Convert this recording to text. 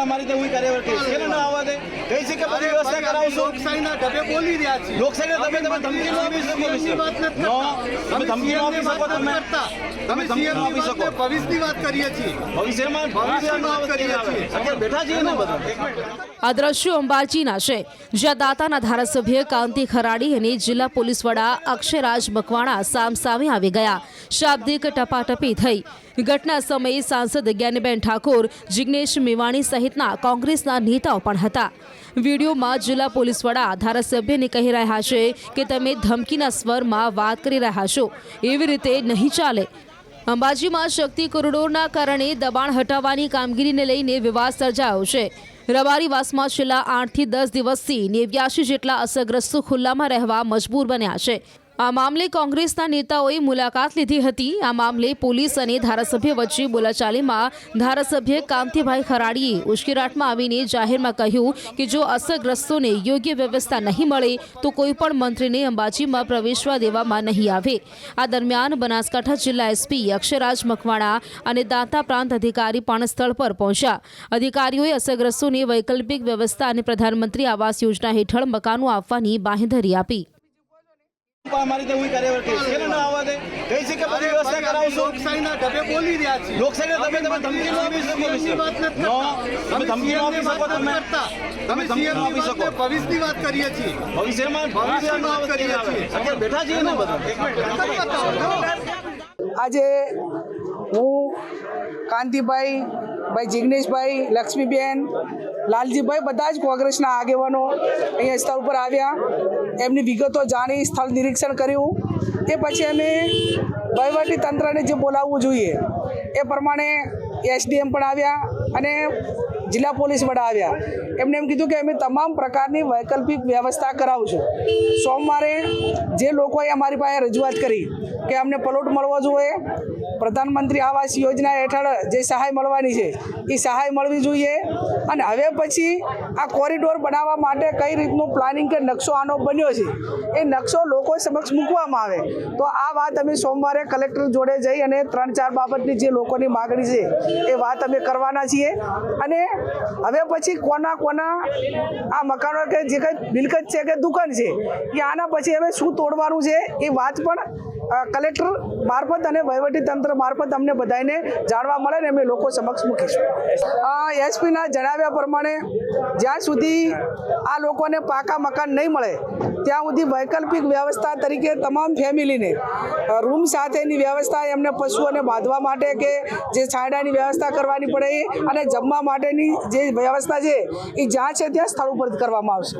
અમારી તો હુઈ કાર્યવાહી કરીશ કે ના આવવા દે કઈ છે કે બધી વ્યવસ્થા કરાવશો લોકશાહીના ઢબે બોલી રહ્યા છે લોકશાહીના ઢબે તમે ધમકી ન આપી શકો નો તમે ધમકી ન આપી શકો તમે ધમકી ન આપી શકો ભવિષ્યની વાત કરીએ છીએ ભવિષ્યની વાત કરીએ છીએ અત્યારે બેઠા છીએ ને બધા આ દ્રશ્યો અંબાજીના છે જ્યાં દાતાના ધારાસભ્ય કાંતિ ખરાડી અને જિલ્લા પોલીસ વડા અક્ષયરાજ મકવાણા સામસામે આવી ગયા શાબ્દિક ટપાટપી થઈ ઘટના સમયે સાંસદ જ્ઞાનીબેન ઠાકોર જિગ્નેશ મેવાણી સહિતના કોંગ્રેસના નેતાઓ પણ હતા વિડીયોમાં જિલ્લા પોલીસ વડા ધારાસભ્યને કહી રહ્યા છે કે તમે ધમકીના સ્વરમાં વાત કરી રહ્યા છો એવી રીતે નહીં ચાલે અંબાજીમાં શક્તિ કોરિડોરના કારણે દબાણ હટાવવાની કામગીરીને લઈને વિવાદ સર્જાયો છે રબારીવાસમાં છેલ્લા 8 થી 10 દિવસથી 89 જેટલા અસરગ્રસ્તો ખુલ્લામાં રહેવા મજબૂર બન્યા છે આ મામલે કોંગ્રેસના નેતાઓએ મુલાકાત લીધી હતી આ મામલે પોલીસ અને ધારાસભ્ય વચ્ચે બોલાચાલીમાં ધારાસભ્ય કાંતિભાઈ ખરાડીએ ઉશ્કેરાટમાં આવીને જાહેરમાં કહ્યું કે જો અસરગ્રસ્તોને યોગ્ય વ્યવસ્થા નહીં મળે તો કોઈપણ મંત્રીને અંબાજીમાં પ્રવેશવા દેવામાં નહીં આવે આ દરમિયાન બનાસકાંઠા જિલ્લા એસપી અક્ષયરાજ મકવાણા અને દાંતા પ્રાંત અધિકારી પણ સ્થળ પર પહોંચ્યા અધિકારીઓએ અસરગ્રસ્તોને વૈકલ્પિક વ્યવસ્થા અને પ્રધાનમંત્રી આવાસ યોજના હેઠળ મકાનો આપવાની બાંહેધરી આપી અમારી તો હુઈ કાર્યવાહી કરીશ કે ના આવવા દે કઈ છે કે બધી વ્યવસ્થા કરાવશો લોકશાહીના ઢબે બોલી રહ્યા છે લોકશાહીના ઢબે તમે ધમકી ન આપી શકો નો તમે ધમકી ન આપી શકો તમે ધમકી ન આપી શકો ભવિષ્યની વાત કરીએ છીએ ભવિષ્યની વાત કરીએ છીએ અત્યારે બેઠા છીએ ને બધા આજે હું કાંતિભાઈ ભાઈ જિગ્નેશભાઈ લક્ષ્મીબેન લાલજીભાઈ બધા જ કોંગ્રેસના આગેવાનો અહીંયા સ્થળ પર આવ્યા એમની વિગતો જાણી સ્થળ નિરીક્ષણ કર્યું તે પછી અમે વહીવટી તંત્રને જે બોલાવવું જોઈએ એ પ્રમાણે એસડીએમ પણ આવ્યા અને જિલ્લા પોલીસ વડા આવ્યા એમને એમ કીધું કે અમે તમામ પ્રકારની વૈકલ્પિક વ્યવસ્થા કરાવશું સોમવારે જે લોકોએ અમારી પાસે રજૂઆત કરી કે અમને પ્લોટ મળવો જોઈએ પ્રધાનમંત્રી આવાસ યોજના હેઠળ જે સહાય મળવાની છે એ સહાય મળવી જોઈએ અને હવે પછી આ કોરિડોર બનાવવા માટે કઈ રીતનું પ્લાનિંગ કે નકશો આનો બન્યો છે એ નકશો લોકો સમક્ષ મૂકવામાં આવે તો આ વાત અમે સોમવારે કલેક્ટર જોડે જઈ અને 3-4 બાબતની જે લોકોની માગણી છે એ વાત અમે કરવાના છીએ અને હવે પછી કોના આ મકાનો કે જે કંઈ મિલકત છે કે દુકાન છે કે આના પછી હવે શું તોડવાનું છે એ વાત પણ કલેક્ટર મારફત અને વહીવટી તંત્ર મારફત અમને બધાને જાણવા મળે ને અમે લોકો સમક્ષ મૂકીશું એસપીના જણાવ્યા પ્રમાણે જ્યાં સુધી આ લોકોને પાકા મકાન નહીં મળે ત્યાં સુધી વૈકલ્પિક વ્યવસ્થા તરીકે તમામ ફેમિલીને રૂમ સાથેની વ્યવસ્થા એમને પશુઓને બાંધવા માટે કે જે છાંયડાની વ્યવસ્થા કરવાની પડે અને જમવા માટેની જે વ્યવસ્થા છે એ જ્યાં છે ત્યાં સ્થળ ઉપર કરવામાં આવશે